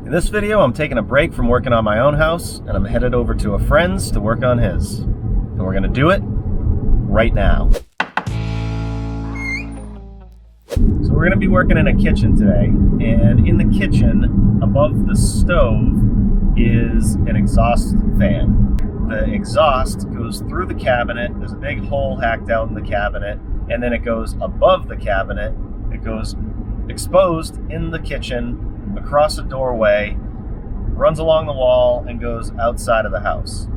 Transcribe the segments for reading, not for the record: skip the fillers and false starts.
In this video, I'm taking a break from working on my own house, and I'm headed over to a friend's to work on his. And we're gonna do it right now. So we're gonna be working in a kitchen today, and in the kitchen, above the stove, is an exhaust fan. The exhaust goes through the cabinet, there's a big hole hacked out in the cabinet, and then it goes above the cabinet, it goes exposed in the kitchen, across a doorway, runs along the wall, and goes outside of the house.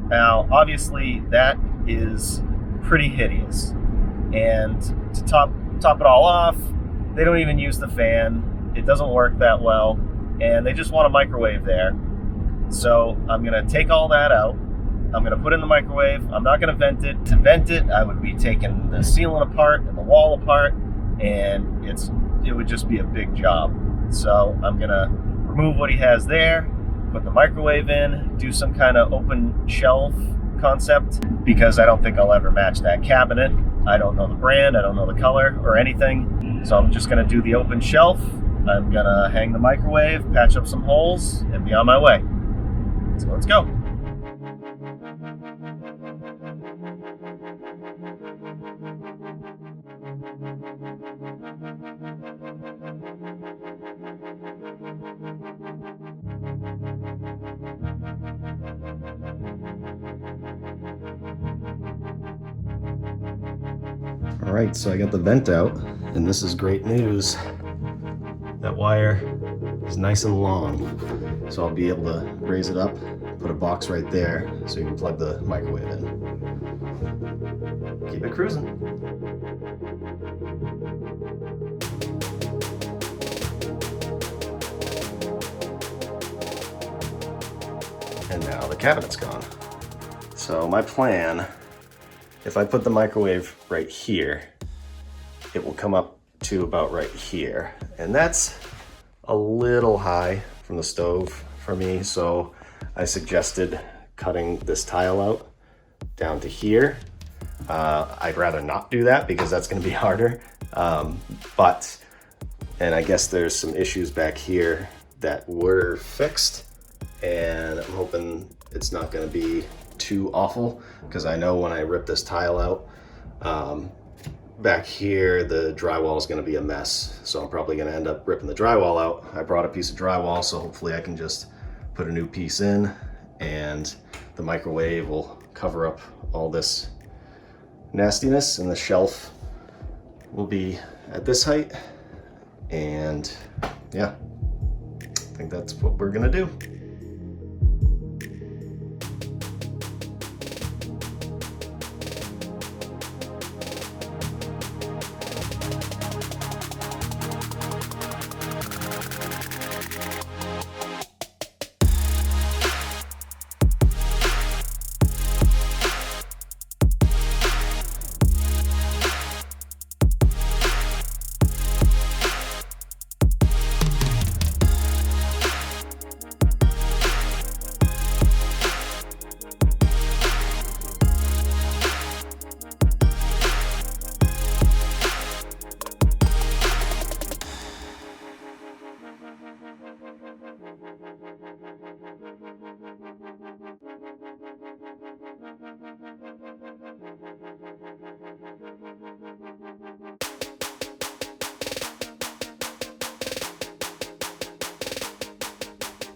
Now, obviously, that is pretty hideous. And to top it all off, they don't even use the fan. It doesn't work that well, and they just want a microwave there. So I'm gonna take all that out. I'm gonna put it in the microwave. I'm not gonna vent it. To vent it, I would be taking the ceiling apart and the wall apart, and it would just be a big job. So I'm gonna remove what he has there, put the microwave in, do some kind of open shelf concept, because I don't think I'll ever match that cabinet. I don't know the brand, I don't know the color or anything. So I'm just gonna do the open shelf. I'm gonna hang the microwave, patch up some holes, and be on my way. So let's go. All right, so I got the vent out, and this is great news. That wire is nice and long, so I'll be able to raise it up, put a box right there, so you can plug the microwave in. Keep it cruising. And now the cabinet's gone. So my plan, if I put the microwave right here, it will come up to about right here. And that's a little high from the stove for me, so I suggested cutting this tile out down to here. I'd rather not do that because that's gonna be harder. And I guess there's some issues back here that were fixed, and I'm hoping it's not gonna be too awful, because I know when I rip this tile out, back here the drywall is going to be a mess, so I'm probably going to end up ripping the drywall out. I brought a piece of drywall, so hopefully I can just put a new piece in, and the microwave will cover up all this nastiness, and the shelf will be at this height. And yeah, I think that's what we're gonna do.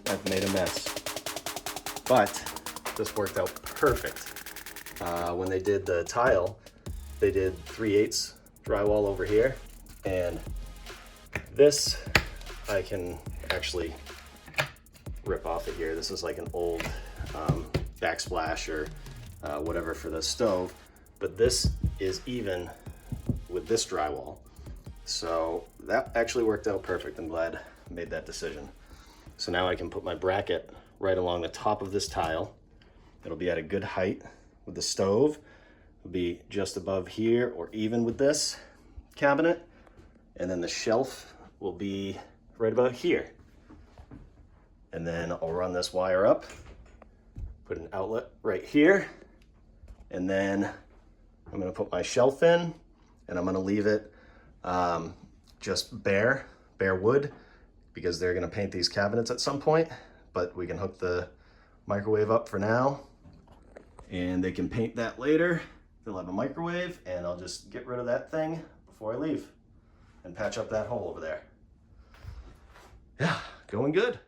I've made a mess, but this worked out perfect. When they did the tile, they did 3/8 drywall over here, and this I can actually rip off of here. This is like an old backsplash or whatever for the stove, but this is even with this drywall. So that actually worked out perfect. I'm glad I made that decision. So now I can put my bracket right along the top of this tile. It'll be at a good height with the stove. It'll be just above here or even with this cabinet. And then the shelf will be right about here. And then I'll run this wire up, put an outlet right here, and then I'm gonna put my shelf in, and I'm gonna leave it just bare wood, because they're gonna paint these cabinets at some point, but we can hook the microwave up for now and they can paint that later. They'll have a microwave and I'll just get rid of that thing before I leave and patch up that hole over there. Yeah, going good.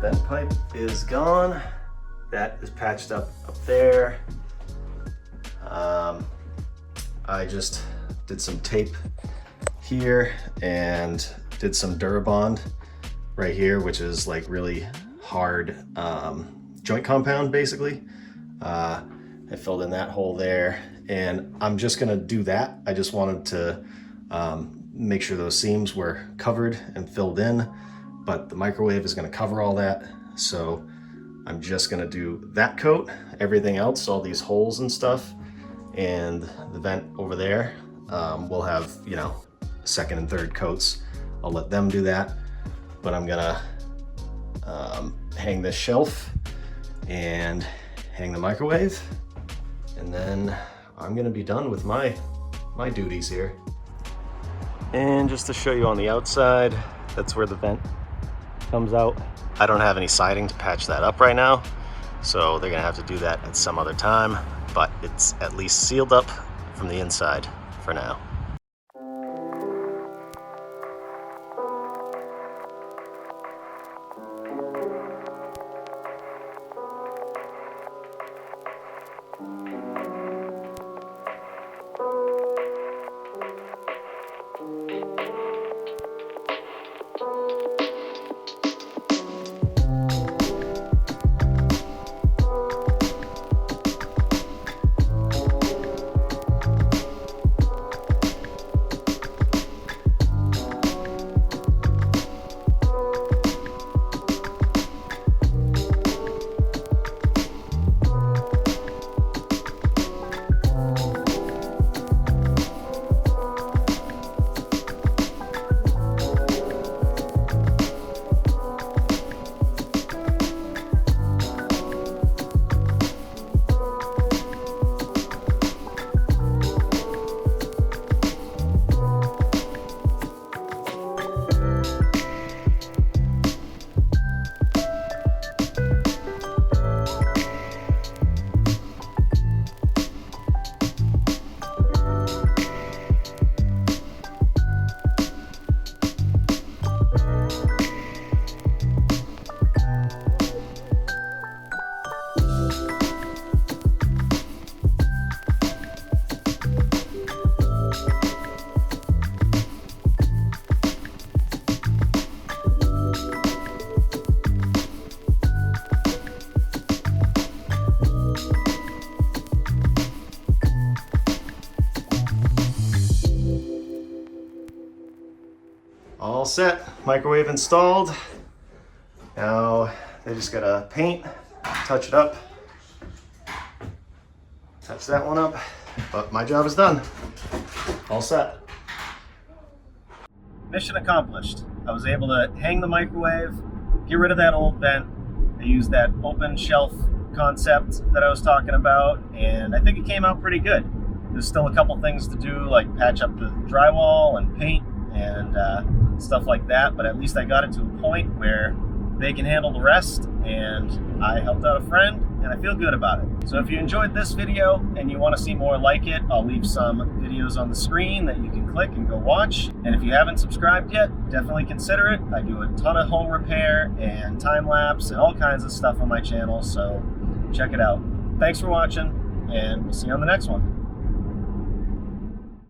Vent pipe is gone. That is patched up there. I just did some tape here and did some Durabond right here, which is like really hard joint compound basically. I filled in that hole there and I'm just gonna do that. I just wanted to make sure those seams were covered and filled in, but the microwave is gonna cover all that. So I'm just gonna do that coat. Everything else, all these holes and stuff, and the vent over there, we'll have, you know, second and third coats. I'll let them do that, but I'm gonna hang this shelf and hang the microwave, and then I'm gonna be done with my duties here. And just to show you on the outside, that's where the vent comes out. I don't have any siding to patch that up right now, so they're gonna have to do that at some other time, but it's at least sealed up from the inside for now. All set, microwave installed. Now they just gotta paint, touch it up, touch that one up, but my job is done. All set. Mission accomplished. I was able to hang the microwave, get rid of that old vent. I used that open shelf concept that I was talking about, and I think it came out pretty good. There's still a couple things to do, like patch up the drywall and paint and stuff like that, but at least I got it to a point where they can handle the rest, and I helped out a friend, and I feel good about it. So if you enjoyed this video and you want to see more like it, I'll leave some videos on the screen that you can click and go watch. And if you haven't subscribed yet, definitely consider it. I do a ton of home repair and time-lapse and all kinds of stuff on my channel, so check it out. Thanks for watching, and we'll see you on the next one.